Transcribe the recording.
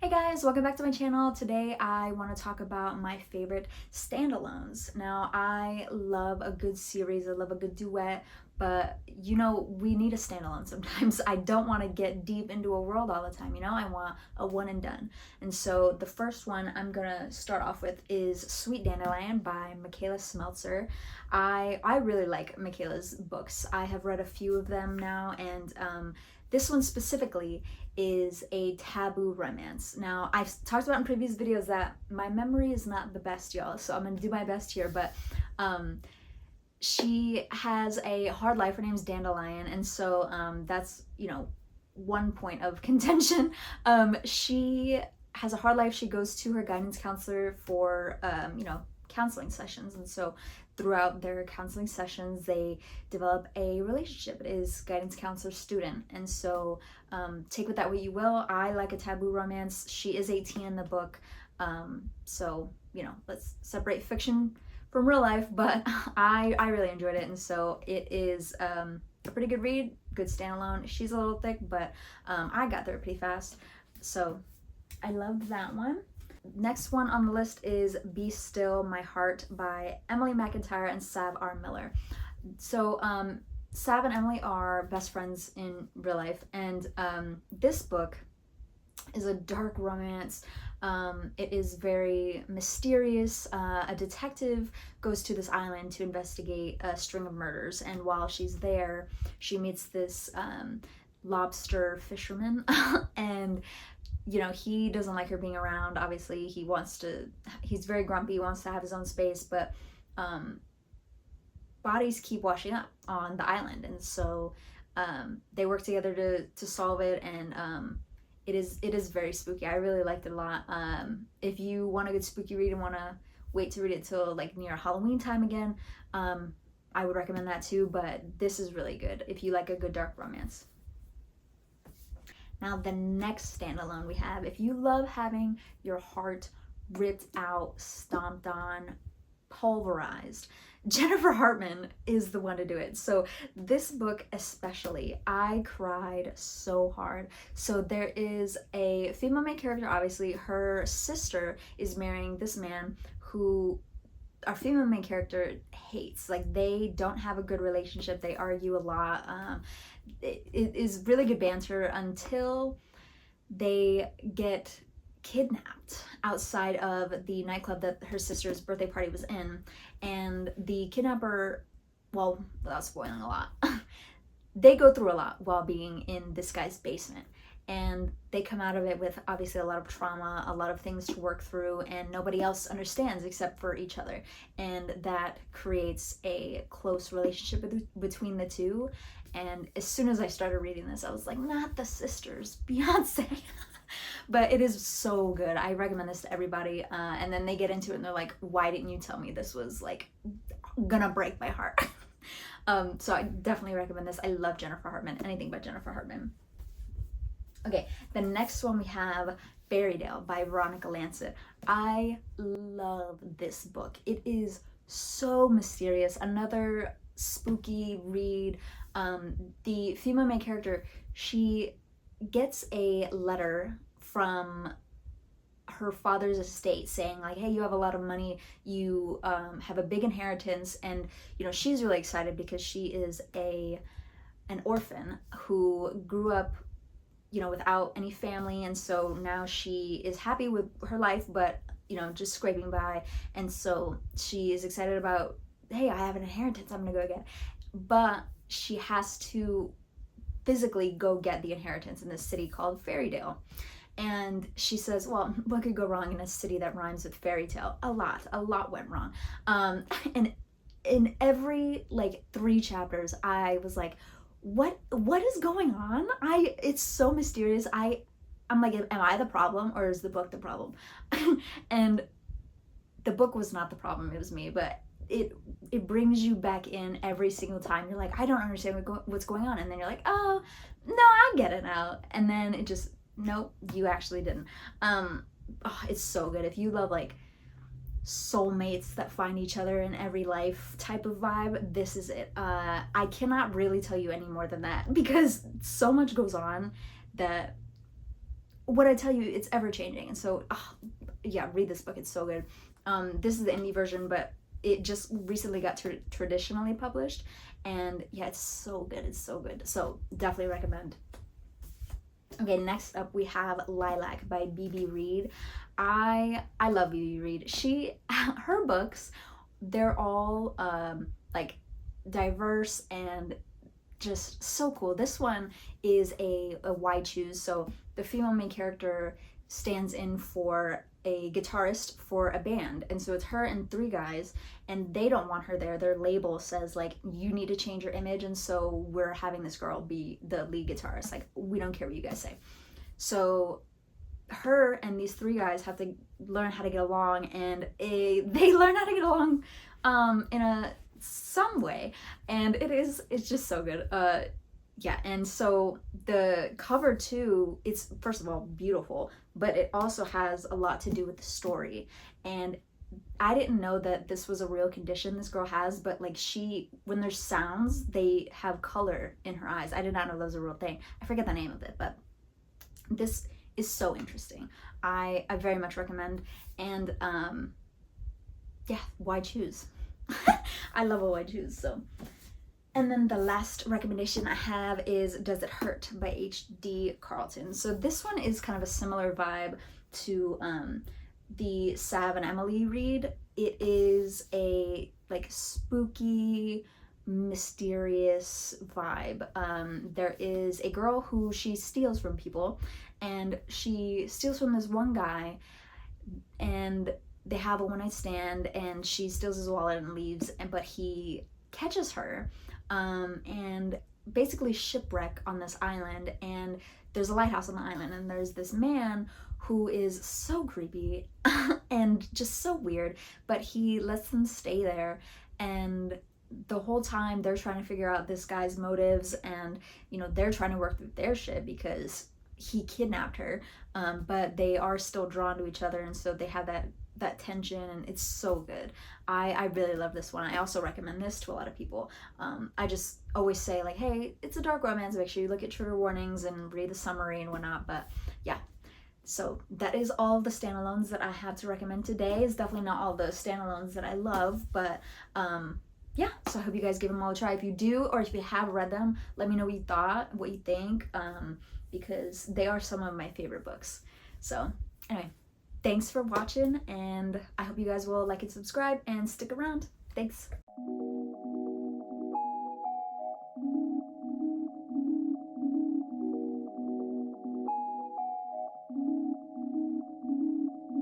Hey guys, welcome back to my channel. Today I want to talk about my favorite standalones. Now, I love a good series, I love a good duet, but we need a standalone sometimes. I don't want to get deep into a world all the time, I want a one and done. And so the first one I'm gonna start off with is Sweet Dandelion by Michaela Smeltzer. I really like Michaela's books. I have read a few of them now, and this one specifically is a taboo romance. Now, I've talked about in previous videos that my memory is not the best, y'all, so I'm gonna do my best here, but she has a hard life. Her name's Dandelion, and so that's, one point of contention. She has a hard life. She goes to her guidance counselor for, counseling sessions, and so throughout their counseling sessions they develop a relationship. It is guidance counselor student, and so take with that what you will. I like a taboo romance. She is 18 in the book, so let's separate fiction from real life, but I really enjoyed it, and so it is a pretty good read, good standalone. She's a little thick, but I got there pretty fast, so I loved that one. Next one on the list is Be Still My Heart by Emily McIntyre and Sav R. Miller. So Sav and Emily are best friends in real life, and this book is a dark romance. It is very mysterious. A detective goes to this island to investigate a string of murders, and while she's there, she meets this lobster fisherman and he doesn't like her being around. Obviously, he's very grumpy, wants to have his own space, but bodies keep washing up on the island, and so they work together to solve it, and it is very spooky. I really liked it a lot. If you want a good spooky read and want to wait to read it till like near Halloween time again, I would recommend that too, but this is really good if you like a good dark romance. Now, the next standalone we have, if you love having your heart ripped out, stomped on, pulverized, Jennifer Hartman is the one to do it. So this book especially, I cried so hard. So there is a female main character. Obviously, her sister is marrying this man who our female main character hates. Like, they don't have a good relationship. They argue a lot. It is really good banter until they get kidnapped outside of the nightclub that her sister's birthday party was in, and the kidnapper, well, without spoiling a lot, they go through a lot while being in this guy's basement, and they come out of it with obviously a lot of trauma, a lot of things to work through, and nobody else understands except for each other, and that creates a close relationship between the two. And as soon as I started reading this, I was like, not the sisters, Beyonce. But it is so good. I recommend this to everybody. And then they get into it and they're like, why didn't you tell me this was like gonna break my heart? So I definitely recommend this. I love Jennifer Hartman, anything but Jennifer Hartman. Okay, the next one we have Fairy Tale by Veronica Lancet. I love this book. It is so mysterious. Another spooky read. The female main character, she gets a letter from her father's estate saying like, hey, you have a lot of money, you have a big inheritance, and she's really excited because she is an orphan who grew up without any family, and so now she is happy with her life, but just scraping by, and so she is excited about, hey, I have an inheritance, I'm gonna go get it. But she has to physically go get the inheritance in this city called Fairytale. And she says, well, what could go wrong in a city that rhymes with fairy tale? A lot went wrong. And in every like 3 chapters, I was like, what is going on? It's so mysterious. I'm like, am I the problem or is the book the problem? And the book was not the problem, it was me, but it brings you back in every single time. You're like, I don't understand what's going on, and then you're like, oh no, I get it now, and then it just, nope, you actually didn't. It's so good. If you love like soulmates that find each other in every life type of vibe, this is it. I cannot really tell you any more than that because so much goes on that what I tell you, it's ever changing. And so, yeah, read this book. It's so good. This is the indie version, but it just recently got traditionally published. And yeah, it's so good. It's so good. So definitely recommend. Okay, next up we have Lilac by B.B. Reed. I love B.B. Reed. Her books, they're all like diverse and just so cool. This one is a why choose. So the female main character stands in for a guitarist for a band, and so it's her and three guys, and they don't want her there. Their label says like, you need to change your image, and so we're having this girl be the lead guitarist. Like, we don't care what you guys say. So her and these three guys have to learn how to get along, and they learn how to get along in a some way, and it's just so good. Yeah, and so the cover too, it's first of all beautiful, but it also has a lot to do with the story. And I didn't know that this was a real condition this girl has, but like, when there's sounds, they have color in her eyes. I did not know that was a real thing. I forget the name of it, but this is so interesting. I very much recommend. And yeah, why choose? I love a why choose. So, and then the last recommendation I have is Does It Hurt by H.D. Carlton. So this one is kind of a similar vibe to the Sav and Emily read. It is a like spooky, mysterious vibe. There is a girl who she steals from people, and she steals from this one guy, and they have a one-night stand, and she steals his wallet and leaves, but he catches her and basically shipwreck on this island. And there's a lighthouse on the island, and there's this man who is so creepy and just so weird, but he lets them stay there, and the whole time they're trying to figure out this guy's motives, and they're trying to work through their shit because he kidnapped her, but they are still drawn to each other, and so they have that tension, and it's so good. I really love this one. I also recommend this to a lot of people. I just always say like, hey, it's a dark romance, make sure you look at trigger warnings and read the summary and whatnot. But yeah, so that is all the standalones that I have to recommend today. It's definitely not all the standalones that I love, but yeah, so I hope you guys give them all a try. If you do, or if you have read them, let me know what you thought, what you think, because they are some of my favorite books. So anyway, thanks for watching, and I hope you guys will like and subscribe and stick around. Thanks.